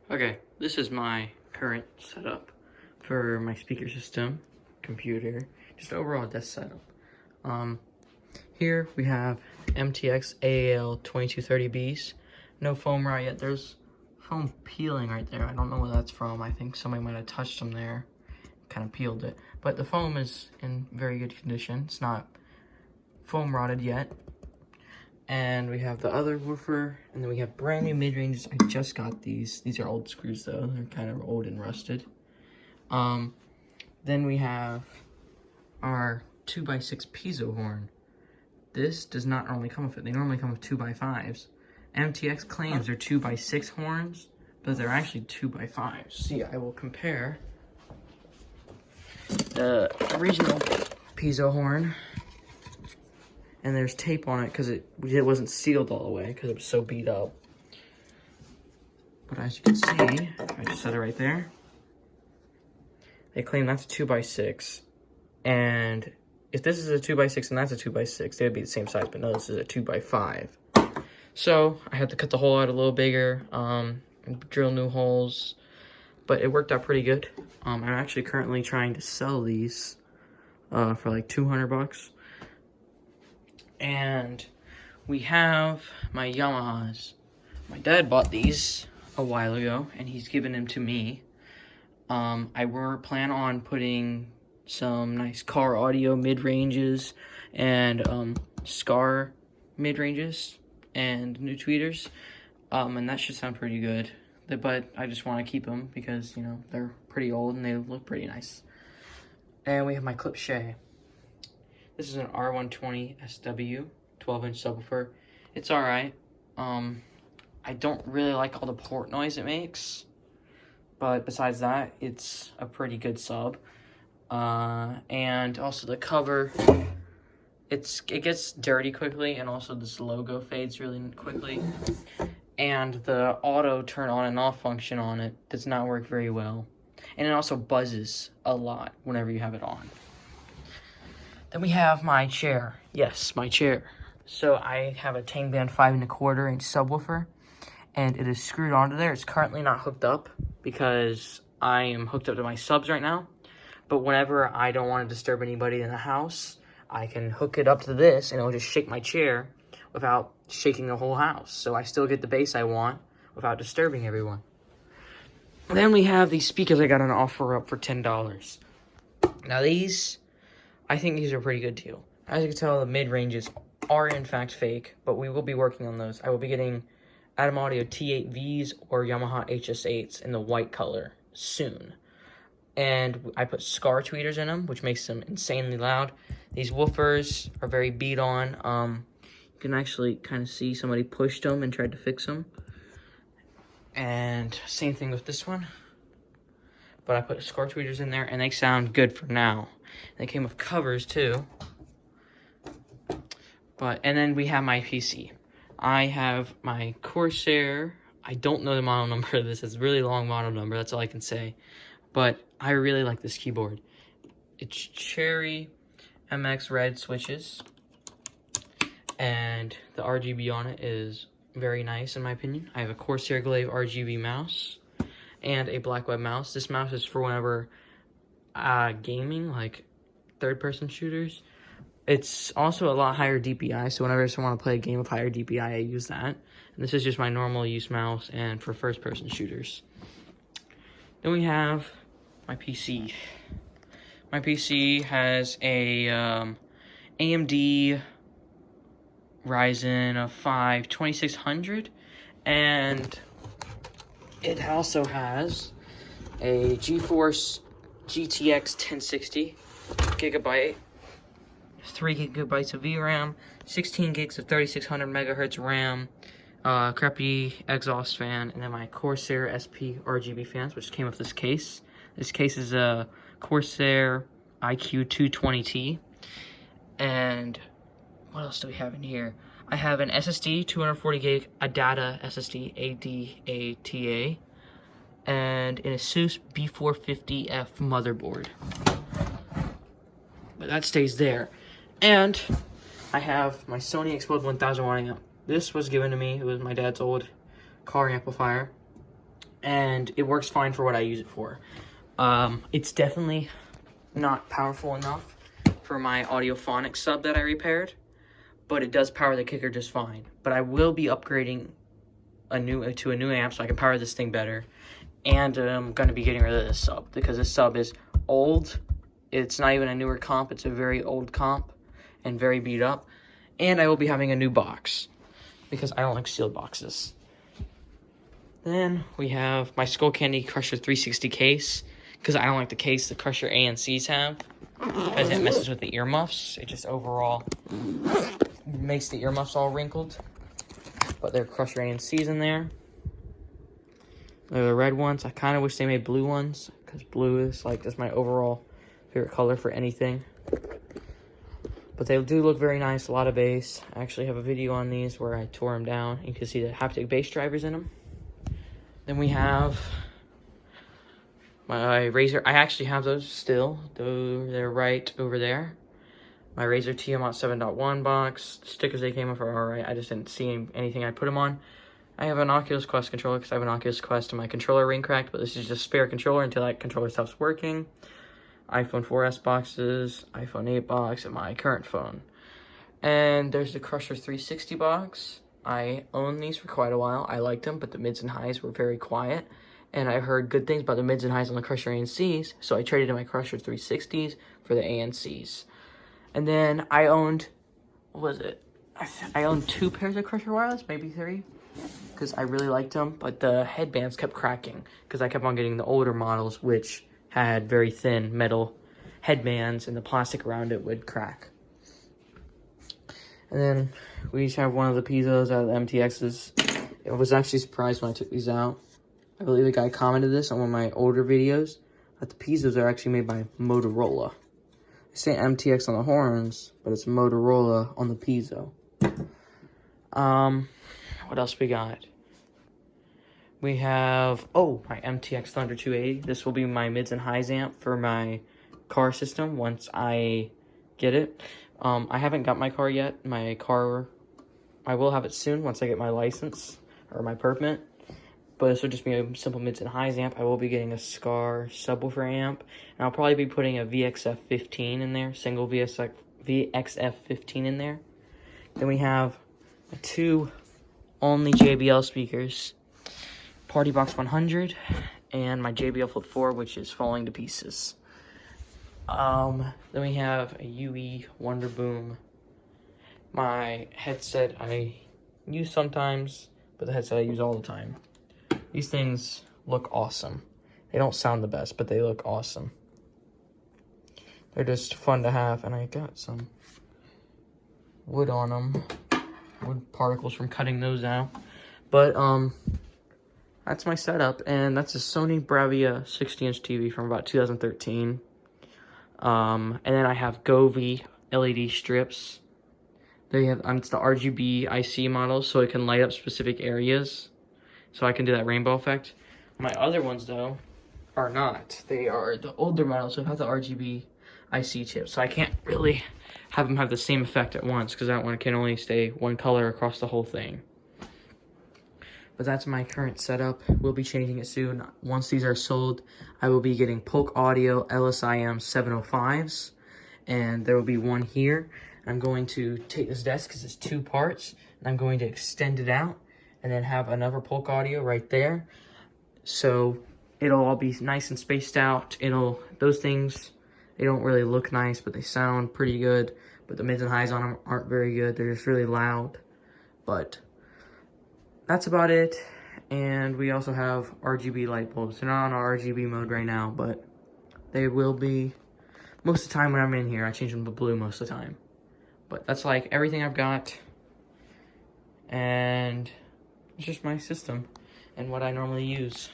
Okay, this is my current setup for my speaker system, computer, just overall desk setup. Here we have MTX AAL 2230Bs. No foam rot yet. There's foam peeling right there. I don't know where that's from. I think somebody might have touched them there, kind of peeled it. But the foam is in very good condition. It's not foam rotted yet. And we have the other woofer, and then we have brand new mid-ranges. I just got these. These are old screws though. They're kind of old and rusted. Then we have our 2x6 piezo horn. This does not normally come with it. They normally come with 2x5s. MTX claims they're 2x6 horns, but they're actually 2x5s. See, I will compare the original piezo horn. And there's tape on it because it wasn't sealed all the way because it was so beat up. But as you can see, I just set it right there. They claim that's a 2x6. And if this is a 2x6 and that's a 2x6, they would be the same size, but no, this is a 2x5. So I had to cut the hole out a little bigger, and drill new holes, but it worked out pretty good. I'm actually currently trying to sell these for like 200 bucks. And we have my Yamahas. My dad bought these a while ago, and he's given them to me. I plan on putting some nice car audio mid-ranges and Scar mid-ranges and new tweeters, and that should sound pretty good. But I just want to keep them because, you know, they're pretty old and they look pretty nice. And we have my Clip Shay. This is an R120 SW 12-inch subwoofer. It's alright. I don't really like all the port noise it makes, but besides that, it's a pretty good sub. And also the cover, it gets dirty quickly, and also this logo fades really quickly. And the auto turn on and off function on it does not work very well. And it also buzzes a lot whenever you have it on. Then we have my chair. Yes, my chair. So I have a Tangband 5¼ subwoofer, and it is screwed onto there. It's currently not hooked up because I am hooked up to my subs right now. But whenever I don't want to disturb anybody in the house, I can hook it up to this, and it'll just shake my chair without shaking the whole house. So I still get the bass I want without disturbing everyone. Then we have these speakers I got on offer up for $10. Now I think these are a pretty good deal. As you can tell, the mid-ranges are in fact fake, but we will be working on those. I will be getting Atom Audio T8Vs or Yamaha HS8s in the white color soon. And I put Scar tweeters in them, which makes them insanely loud. These woofers are very beat on. You can actually kind of see somebody pushed them and tried to fix them. And same thing with this one. But I put Scar tweeters in there, and they sound good for now. They came with covers too. And then we have my PC. I have my Corsair. I don't know the model number of this. It's a really long model number. That's all I can say. But I really like this keyboard. It's Cherry MX red switches. And the RGB on it is very nice in my opinion. I have a Corsair Glaive RGB mouse and a Blackweb mouse. This mouse is for whenever gaming, like third-person shooters. It's also a lot higher DPI, so whenever I just want to play a game of higher DPI, I use that. And this is just my normal use mouse and for first-person shooters. Then we have my PC. My PC has a AMD Ryzen 5 2600, and it also has a GeForce GTX 1060 gigabyte, 3 gigabytes of VRAM, 16 gigs of 3600 megahertz RAM, crappy exhaust fan, and then my Corsair SP RGB fans, which came with this case. This case is a Corsair IQ 220T. And what else do we have in here? I have an SSD, 240 gig ADATA SSD, ADATA, and an ASUS B450F motherboard. But that stays there. And I have my Sony Explode 1000 winding up. This was given to me. It was my dad's old car amplifier. and it works fine for what I use it for. It's definitely not powerful enough for my Audiophonic sub that I repaired, but it does power the Kicker just fine. But I will be upgrading to a new amp so I can power this thing better, and I'm going to be getting rid of this sub because this sub is old. It's not even a newer comp, it's a very old comp and very beat up. And I will be having a new box because I don't like sealed boxes. Then we have my Skullcandy Crusher 360 case, because I don't like the case the Crusher ANCs have, because it messes with the earmuffs. It just overall makes the earmuffs all wrinkled. But there are Crusher ANCs in there. They're the red ones. I kind of wish they made blue ones, because blue is like just my overall favorite color for anything. But they do look very nice, a lot of bass. I actually have a video on these where I tore them down. You can see the haptic bass drivers in them. Then we have my Razer. I actually have those still, though they're right over there. My Razer Tiamat 7.1 box. The stickers they came with are alright. I just didn't see anything I put them on. I have an Oculus Quest controller because I have an Oculus Quest and my controller ring cracked, but this is just spare controller until that controller stops working. iPhone 4S boxes, iPhone 8 box, and my current phone. And there's the Crusher 360 box. I owned these for quite a while. I liked them, but the mids and highs were very quiet. And I heard good things about the mids and highs on the Crusher ANCs, so I traded in my Crusher 360s for the ANCs. And then I owned, what was it? I owned 2 pairs of Crusher wireless, maybe 3, because I really liked them, but the headbands kept cracking, because I kept on getting the older models, which had very thin metal headbands, and the plastic around it would crack. And then we each have one of the Piezos out of the MTXs. I was actually surprised when I took these out. I believe the guy commented this on one of my older videos, that the Piezos are actually made by Motorola. They say MTX on the horns, but it's Motorola on the Piezo. What else we got? We have, my MTX Thunder 280. This will be my mids and highs amp for my car system once I get it. I haven't got my car yet. My car, I will have it soon once I get my license or my permit. But this will just be a simple mids and highs amp. I will be getting a Scar subwoofer amp. And I'll probably be putting a VXF15 in there, single VXF15 in there. Then we have 2 only JBL speakers. Party Box 100 and my JBL Flip 4, which is falling to pieces. Then we have a UE Wonder Boom. My headset I use sometimes, but the headset I use all the time. These things look awesome. They don't sound the best, but they look awesome. They're just fun to have, and I got some wood on them. Wood particles from cutting those out. But, that's my setup, and that's a Sony Bravia 60-inch TV from about 2013. And then I have Govee LED strips. They have, it's the RGB IC model, so it can light up specific areas. So I can do that rainbow effect. My other ones, though, are not. They are the older models, so have the RGB IC chip. So I can't really have them have the same effect at once, because that one can only stay one color across the whole thing. But that's my current setup. We'll be changing it soon. Once these are sold, I will be getting Polk Audio LSIM 705s. And there will be one here. I'm going to take this desk, because it's 2 parts, and I'm going to extend it out, and then have another Polk Audio right there. So it'll all be nice and spaced out. Those things, they don't really look nice, but they sound pretty good. But the mids and highs on them aren't very good. They're just really loud. But that's about it. And we also have RGB light bulbs. They're not on RGB mode right now, but they will be. Most of the time when I'm in here, I change them to blue most of the time. But that's like everything I've got. And it's just my system and what I normally use.